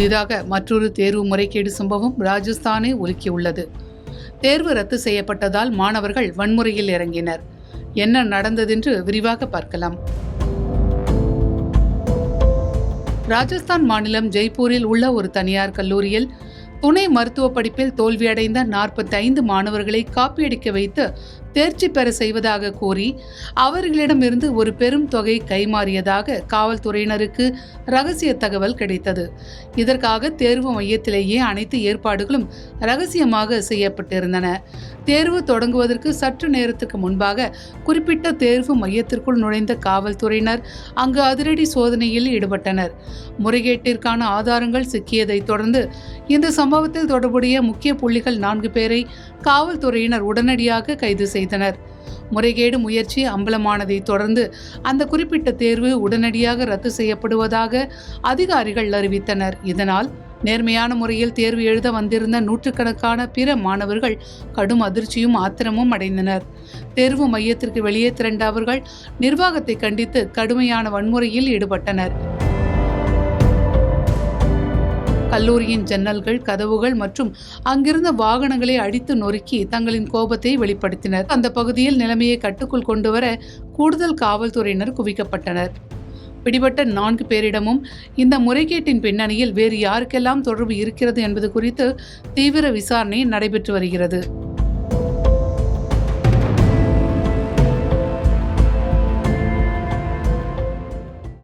புதிதாக மற்றொரு தேர்வு முறைகேடு சம்பவம் ராஜஸ்தானை உலுக்கியுள்ளது. தேர்வு ரத்து செய்யப்பட்டதால் மாணவர்கள் வன்முறையில் இறங்கினர். என்ன நடந்ததென்று விரிவாக பார்க்கலாம். ராஜஸ்தான் மாநிலம் ஜெய்ப்பூரில் உள்ள ஒரு தனியார் கல்லூரியில் துணை மருத்துவ படிப்பில் தோல்வியடைந்த 45 மாணவர்களை காப்பியடிக்க வைத்து தேர்ச்சி பெற செய்வதாக கூறி அவர்களிடமிருந்து ஒரு பெரும் தொகை கைமாறியதாக காவல்துறையினருக்கு ரகசிய தகவல் கிடைத்தது. இதற்காக தேர்வு மையத்திலேயே அனைத்து ஏற்பாடுகளும் ரகசியமாக செய்யப்பட்டிருந்தன. தேர்வு தொடங்குவதற்கு சற்று நேரத்துக்கு முன்பாக குறிப்பிட்ட தேர்வு மையத்திற்குள் நுழைந்த காவல்துறையினர் அங்கு அதிரடி சோதனையில் ஈடுபட்டனர். முறைகேட்டிற்கான ஆதாரங்கள் சிக்கியதை தொடர்ந்து இந்த சம்பவத்தில் தொடர்புடைய முக்கிய புள்ளிகள் 4 பேரை காவல்துறையினர் உடனடியாக கைது செய்தனர். முறைகேடு முயற்சி அம்பலமானதை தொடர்ந்து அந்த குறிப்பிட்ட தேர்வு உடனடியாக ரத்து செய்யப்படுவதாக அதிகாரிகள் அறிவித்தனர். இதனால் நேர்மையான முறையில் தேர்வு எழுத வந்திருந்த நூற்றுக்கணக்கான பிற மாணவர்கள் கடும் அதிர்ச்சியும் ஆத்திரமும் அடைந்தனர். தேர்வு மையத்திற்கு வெளியே திரண்ட அவர்கள் நிர்வாகத்தை கண்டித்து கடுமையான வன்முறையில் ஈடுபட்டனர். கல்லூரியின் ஜன்னல்கள், கதவுகள் மற்றும் அங்கிருந்த வாகனங்களை அடித்து நொறுக்கி தங்களின் கோபத்தை வெளிப்படுத்தினர். அந்த பகுதியில் நிலைமையை கட்டுக்குள் கொண்டுவர கூடுதல் காவல்துறையினர் குவிக்கப்பட்டனர். பிடிபட்ட 4 பேரிடமும் இந்த முறைகேட்டின் பின்னணியில் வேறு யாருக்கெல்லாம் தொடர்பு இருக்கிறது என்பது குறித்து தீவிர விசாரணை நடைபெற்று வருகிறது.